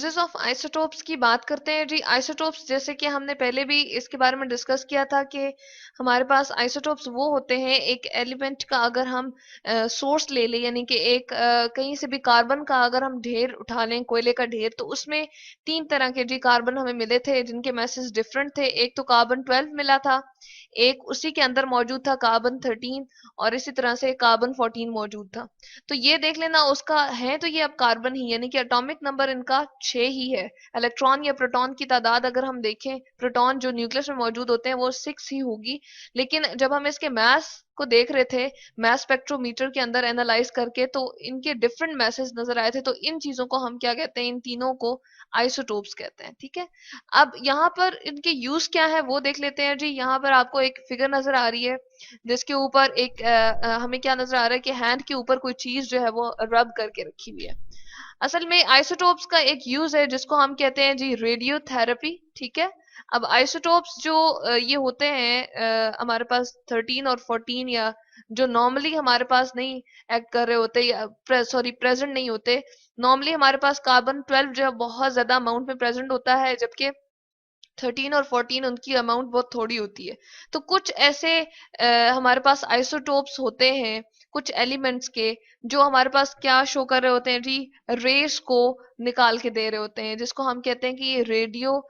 Uses of isotopes की बात करते हैं जी। आइसोटोप्स जैसे कि हमने पहले भी इसके बारे में डिस्कस किया था कि हमारे पास आइसोटोप्स वो होते हैं, एक एलिमेंट का अगर हम सोर्स ले लें, यानी कि एक कहीं से भी कार्बन का अगर हम ढेर उठा लें, कोयले का ढेर, तो उसमें 3 तरह के जी कार्बन हमें मिले थे जिनके मैसेज डिफरेंट थे। एक तो कार्बन 12 मिला था, एक उसी के अंदर मौजूद था कार्बन 13, और इसी तरह से कार्बन 14 मौजूद था। तो ये देख लेना उसका है, तो ये अब कार्बन ही, यानी कि एटॉमिक नंबर इनका 6 ही है। इलेक्ट्रॉन या प्रोटॉन की तादाद अगर हम देखें, प्रोटॉन जो न्यूक्लियस में मौजूद होते हैं वो 6 ही होगी। लेकिन जब हम इसके मास को देख रहे थे मास स्पेक्ट्रोमीटर के अंदर एनालाइज करके, तो इनके डिफरेंट मैसेज नजर आए थे। तो इन चीजों को हम क्या कहते हैं, इन तीनों को आइसोटोप्स कहते हैं। ठीक है, अब यहाँ पर इनके यूज क्या है वो देख लेते हैं जी। यहाँ पर आपको एक फिगर नजर आ रही है जिसके ऊपर एक हमें क्या नजर आ रहा है कि हैंड के ऊपर कोई चीज जो है वो रब करके रखी हुई है। असल में आइसोटोप्स का एक यूज है जिसको हम कहते हैं जी रेडियोथेरेपी। ठीक है, अब आइसोटोप्स जो ये होते हैं हमारे पास 13 और 14, या जो नॉर्मली हमारे पास नहीं एक्ट कर रहे होते, या सॉरी प्रेजेंट नहीं होते। नॉर्मली हमारे पास कार्बन 12 जो है बहुत ज्यादा अमाउंट में प्रेजेंट होता है, जबकि 13 और 14 उनकी अमाउंट बहुत थोड़ी होती है। तो कुछ ऐसे हमारे पास आइसोटोप्स होते हैं कुछ एलिमेंट्स के, जो हमारे पास क्या शो कर रहे होते हैं जी, रेस को निकाल के दे रहे होते हैं, जिसको हम कहते हैं कि ये रेडियो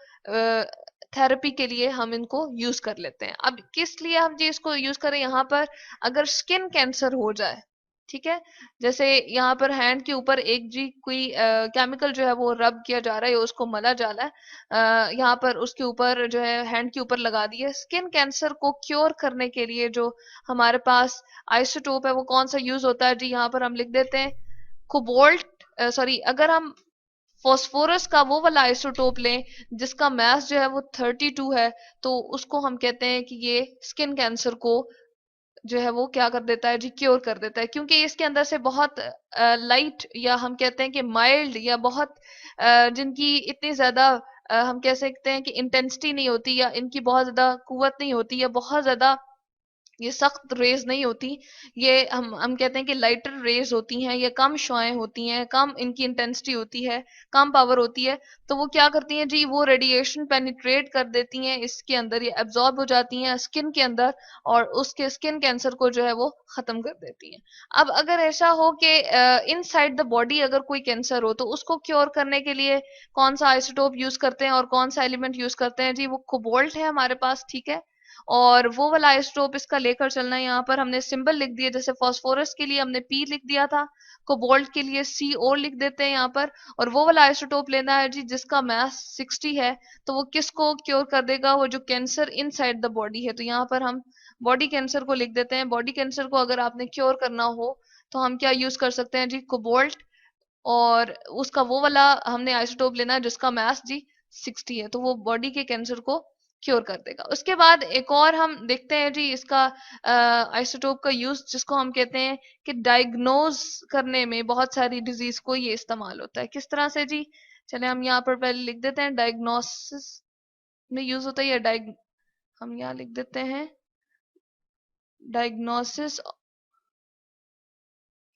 थेरेपी के लिए हम इनको यूज कर लेते हैं। अब किस लिए हम जी इसको यूज करें, यहाँ पर अगर स्किन कैंसर हो जाए, ठीक है, जैसे यहाँ पर हैंड के ऊपर एक जी कोई केमिकल जो है वो रब किया जा रहा है, उसको मला जा रहा है, यहाँ पर उसके ऊपर जो है हैंड के ऊपर लगा दिए। स्किन कैंसर को क्योर करने के लिए जो हमारे पास आइसोटोप है वो कौन सा यूज होता है जी, यहाँ पर हम लिख देते हैं कोबाल्ट, सॉरी, अगर हम फॉस्फोरस का वो वाला आइसोटोप लें जिसका मास जो है वो 32 है, तो उसको हम कहते हैं कि ये स्किन कैंसर को जो है वो क्या कर देता है जी, क्योर कर देता है। क्योंकि इसके अंदर से बहुत लाइट, या हम कहते हैं कि माइल्ड, या बहुत जिनकी इतनी ज्यादा हम कह सकते हैं कि इंटेंसिटी नहीं होती, या इनकी बहुत ज्यादा कुवत नहीं होती, या बहुत ज्यादा ये सख्त रेज नहीं होती। ये हम कहते हैं कि लाइटर रेज होती हैं, ये कम शुआएं होती हैं, कम इनकी इंटेंसिटी होती है, कम पावर होती है। तो वो क्या करती हैं जी, वो रेडिएशन पेनिट्रेट कर देती हैं इसके अंदर, ये एब्जॉर्ब हो जाती हैं स्किन के अंदर, और उसके स्किन कैंसर को जो है वो खत्म कर देती हैं। अब अगर ऐसा हो कि इनसाइड द बॉडी अगर कोई कैंसर हो, तो उसको क्योर करने के लिए कौन सा आइसोटोप यूज करते हैं और कौन सा एलिमेंट यूज करते हैं जी, वो कोबाल्ट है हमारे पास। ठीक है, और वो वाला आइसोटोप इसका लेकर चलना है। यहाँ पर हमने सिंबल लिख दिया, जैसे फास्फोरस के लिए हमने पी लिख दिया था, कोबाल्ट के लिए CO लिख देते हैं यहाँ पर। और वो वाला आइसोटोप लेना है जी जिसका मास 60 है। तो वो किसको क्योर कर देगा, वो जो कैंसर इनसाइड द बॉडी है। तो यहाँ पर हम बॉडी कैंसर को लिख देते हैं। बॉडी कैंसर को अगर आपने क्योर करना हो तो हम क्या यूज कर सकते हैं जी, कोबाल्ट, और उसका वो वाला हमने आइसोटोप लेना है जिसका मास जी 60 है, तो वो बॉडी के कैंसर को क्योर कर देगा। उसके बाद एक और हम देखते हैं जी इसका आइसोटोप का यूज, जिसको हम कहते हैं कि डायग्नोज करने में बहुत सारी डिजीज को ये इस्तेमाल होता है। किस तरह से जी, चले हम यहाँ पर पहले लिख देते हैं डायग्नोसिस में यूज होता है, या हम यहाँ लिख देते हैं डायग्नोसिस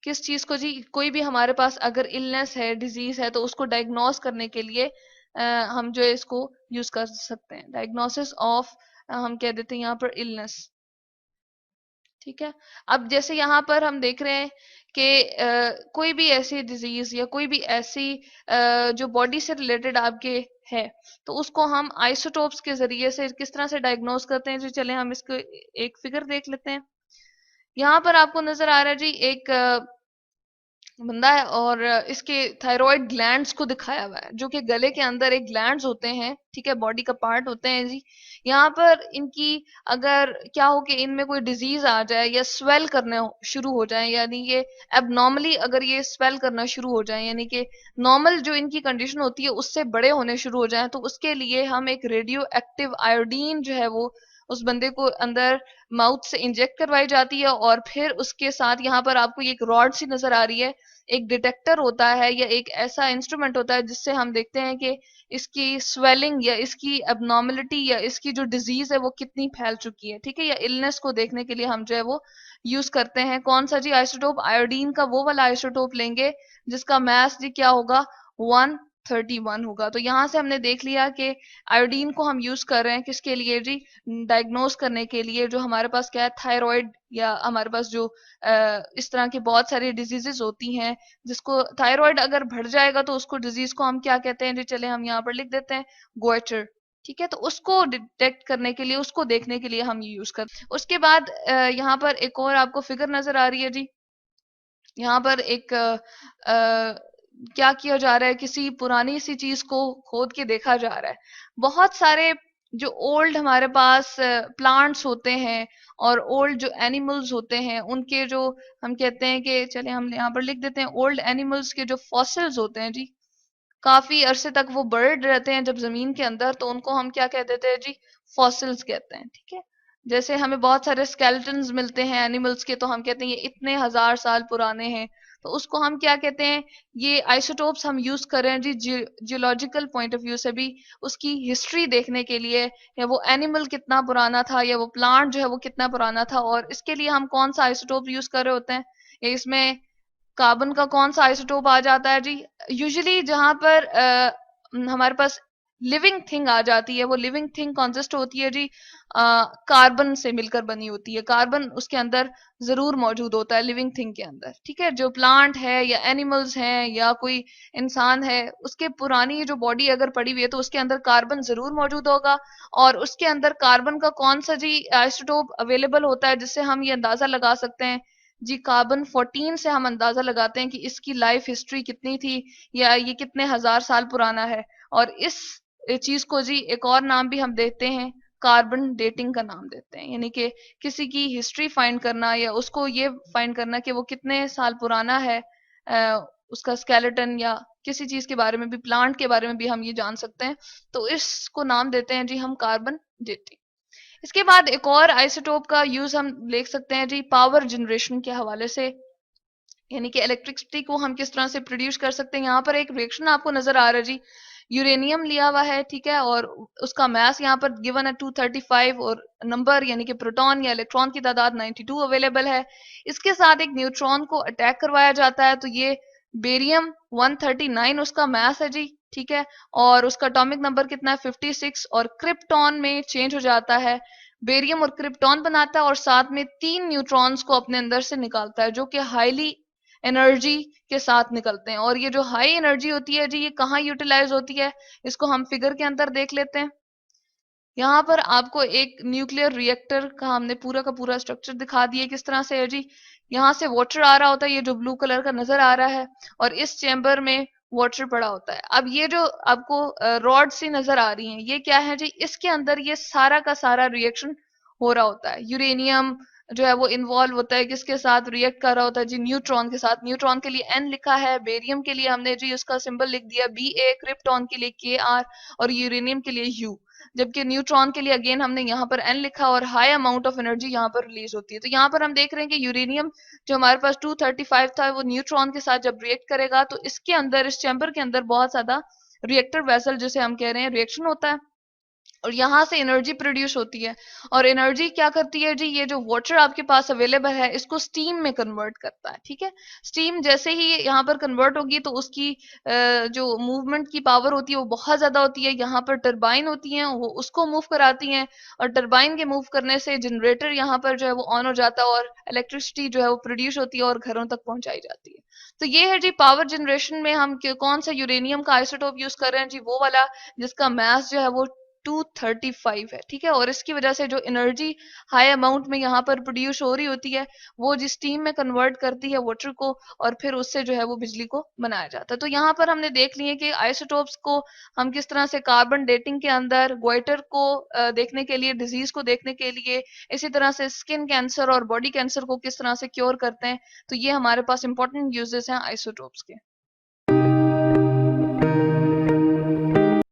किस चीज को जी, कोई भी हमारे पास अगर इलनेस है, डिजीज है, तो उसको डायग्नोस करने के लिए हम जो है इसको यूज कर सकते हैं, डायग्नोसिस ऑफ, हम कह देते हैं यहाँ पर इलनेस। ठीक है, अब जैसे यहाँ पर हम देख रहे हैं कि कोई भी ऐसी डिजीज या कोई भी ऐसी जो बॉडी से रिलेटेड आपके है, तो उसको हम आइसोटोप्स के जरिए से किस तरह से डायग्नोस करते हैं जी। चले हम इसको एक फिगर देख लेते हैं। यहाँ पर आपको नजर आ रहा है जी एक बंदा है, और इसके थायराइड ग्लैंड्स को दिखाया हुआ है, जो कि गले के अंदर एक ग्लैंड्स होते हैं। ठीक है, बॉडी का पार्ट होते हैं जी। यहाँ पर इनकी अगर क्या हो कि इनमें कोई डिजीज आ जाए या स्वेल करने शुरू हो जाए, यानी ये एबनॉर्मली अगर ये स्वेल करना शुरू हो जाए, यानी कि नॉर्मल जो इनकी कंडीशन होती है उससे बड़े होने शुरू हो जाए, तो उसके लिए हम एक रेडियो एक्टिव आयोडीन जो है वो उस बंदे को अंदर माउथ से इंजेक्ट करवाई जाती है। और फिर उसके साथ यहाँ पर आपको एक रॉड सी नजर आ रही है, एक डिटेक्टर होता है या एक ऐसा इंस्ट्रूमेंट होता है जिससे हम देखते हैं कि इसकी स्वेलिंग या इसकी एबनॉर्मलिटी या इसकी जो डिजीज है वो कितनी फैल चुकी है। ठीक है, या इलनेस को देखने के लिए हम जो है वो यूज करते हैं कौन सा जी, आइसोटोप आयोडीन का वो वाला आइसोटोप लेंगे जिसका मास जी क्या होगा, 1 31 होगा। तो यहाँ से हमने देख लिया कि आयोडीन को हम यूज कर रहे हैं किसके लिए जी, डायग्नोज करने के लिए जो हमारे पास क्या है, थायराइड, या हमारे पास जो इस तरह की बहुत सारी डिजीजेस होती हैं, जिसको थायराइड अगर बढ़ जाएगा तो उसको डिजीज को हम क्या कहते हैं जी, चले हम यहाँ पर लिख देते हैं गोइटर। ठीक है, तो उसको डिटेक्ट करने के लिए, उसको देखने के लिए हम ये यूज कर। उसके बाद यहाँ पर एक और आपको फिगर नजर आ रही है जी। यहाँ पर एक क्या किया जा रहा है, किसी पुरानी सी चीज को खोद के देखा जा रहा है। बहुत सारे जो ओल्ड हमारे पास प्लांट्स होते हैं और ओल्ड जो एनिमल्स होते हैं, उनके जो हम कहते हैं कि चले हम यहाँ पर लिख देते हैं, ओल्ड एनिमल्स के जो फॉसिल्स होते हैं जी, काफी अरसे तक वो बर्ड रहते हैं जब जमीन के अंदर, तो उनको हम क्या कह देते हैं जी, फॉसिल्स कहते हैं। ठीक है, जैसे हमें बहुत सारे स्केलेटन्स मिलते हैं एनिमल्स के, तो हम कहते हैं ये इतने हजार साल पुराने हैं, तो उसको हम क्या कहते हैं, ये आइसोटोप्स हम यूज कर रहे हैं जी जियोलॉजिकल पॉइंट ऑफ व्यू से भी, उसकी हिस्ट्री देखने के लिए, या वो एनिमल कितना पुराना था, या वो प्लांट जो है वो कितना पुराना था। और इसके लिए हम कौन सा आइसोटोप यूज कर रहे होते हैं, या इसमें कार्बन का कौन सा आइसोटोप आ जाता है जी, यूजुअली जहां पर हमारे पास लिविंग थिंग आ जाती है, वो लिविंग थिंग कंसिस्ट होती है जी कार्बन से मिलकर बनी होती है। कार्बन उसके अंदर जरूर मौजूद होता है लिविंग थिंग के अंदर। ठीक है, जो प्लांट है या एनिमल्स हैं या कोई इंसान है, उसके पुरानी जो बॉडी अगर पड़ी हुई है तो उसके अंदर कार्बन जरूर मौजूद होगा। और उसके अंदर कार्बन का कौन सा जी आइसोटोप अवेलेबल होता है, जिससे हम ये अंदाजा लगा सकते हैं जी, कार्बन 14 से हम अंदाजा लगाते हैं कि इसकी लाइफ हिस्ट्री कितनी थी, या ये कितने हजार साल पुराना है। और इस चीज को जी एक और नाम भी हम देते हैं, कार्बन डेटिंग का नाम देते हैं, यानी कि किसी की हिस्ट्री फाइंड करना, या उसको ये फाइंड करना कि वो कितने साल पुराना है, उसका स्केलेटन या किसी चीज के बारे में भी, प्लांट के बारे में भी हम ये जान सकते हैं। तो इसको नाम देते हैं जी हम कार्बन डेटिंग। इसके बाद एक और आइसोटोप का यूज हम देख सकते हैं जी पावर जनरेशन के हवाले से, यानी कि इलेक्ट्रिसिटी को हम किस तरह से प्रोड्यूस कर सकते हैं। यहाँ पर एक रिएक्शन आपको नजर आ रहा है जी, यूरेनियम लिया हुआ है, ठीक है, और उसका मास यहाँ पर गिवन है 235, और नंबर यानी कि प्रोटॉन या इलेक्ट्रॉन की तादाद 92 अवेलेबल है। इसके साथ एक न्यूट्रॉन को अटैक करवाया जाता है, तो ये बेरियम 139 उसका मास है जी। ठीक है, और उसका एटॉमिक नंबर कितना है 56, और क्रिप्टॉन में चेंज हो जाता है, बेरियम और क्रिप्टॉन बनाता है, और साथ में 3 न्यूट्रॉन्स को अपने अंदर से निकालता है, जो कि हाईली एनर्जी के साथ निकलते हैं। और ये जो हाई एनर्जी होती है जी, ये कहाँ यूटिलाइज होती है, इसको हम फिगर के अंदर देख लेते हैं। यहाँ पर आपको एक न्यूक्लियर रिएक्टर का हमने पूरा का पूरा स्ट्रक्चर दिखा दिया किस तरह से है जी। यहाँ से वाटर आ रहा होता है, ये जो ब्लू कलर का नजर आ रहा है, और इस चेम्बर में वाटर पड़ा होता है। अब ये जो आपको रॉड सी नजर आ रही है, ये क्या है जी, इसके अंदर ये सारा का सारा रिएक्शन हो रहा होता है। यूरेनियम जो है वो इन्वॉल्व होता है, किसके साथ रिएक्ट कर रहा होता है जी, न्यूट्रॉन के साथ। न्यूट्रॉन के लिए एन लिखा है, बेरियम के लिए हमने जी उसका सिंबल लिख दिया Ba, क्रिप्टॉन के लिए Kr, और यूरेनियम के लिए U। जबकि न्यूट्रॉन के लिए अगेन हमने यहाँ पर एन लिखा, और हाई अमाउंट ऑफ एनर्जी यहाँ पर रिलीज होती है। तो यहाँ पर हम देख रहे हैं कि यूरेनियम जो हमारे पास 235 था, वो न्यूट्रॉन के साथ जब रिएक्ट करेगा तो इसके अंदर, इस चैम्बर के अंदर बहुत ज्यादा रिएक्टर वेसल जिसे हम कह रहे हैं रिएक्शन होता है, और यहां से एनर्जी प्रोड्यूस होती है। और एनर्जी क्या करती है जी, ये जो वाटर आपके पास अवेलेबल है इसको स्टीम में कन्वर्ट करता है। ठीक है, स्टीम जैसे ही यहाँ पर कन्वर्ट होगी तो उसकी जो मूवमेंट की पावर होती है वो बहुत ज्यादा होती है। यहाँ पर टरबाइन होती है, वो उसको मूव कराती हैं, और टरबाइन के मूव करने से जनरेटर यहाँ पर जो है वो ऑन हो जाता है, और इलेक्ट्रिसिटी जो है वो प्रोड्यूस होती है और घरों तक पहुंचाई जाती है। तो ये है जी पावर जनरेशन में हम कौन सा यूरेनियम का आइसोटोप यूज कर रहे हैं जी, वो वाला जिसका मास जो है वो 235 है। ठीक है, और इसकी वजह से जो एनर्जी हाई अमाउंट में यहाँ पर प्रोड्यूस हो रही होती है, वो जिस स्टीम में कन्वर्ट करती है वाटर को, और फिर उससे जो है वो बिजली को बनाया जाता है। तो यहाँ पर हमने देख लिए कि आइसोटोप्स को हम किस तरह से कार्बन डेटिंग के अंदर, गोइटर को देखने के लिए, डिजीज को देखने के लिए, इसी तरह से स्किन कैंसर और बॉडी कैंसर को किस तरह से क्योर करते हैं। तो ये हमारे पास इंपॉर्टेंट यूजेस हैं आइसोटोप्स के।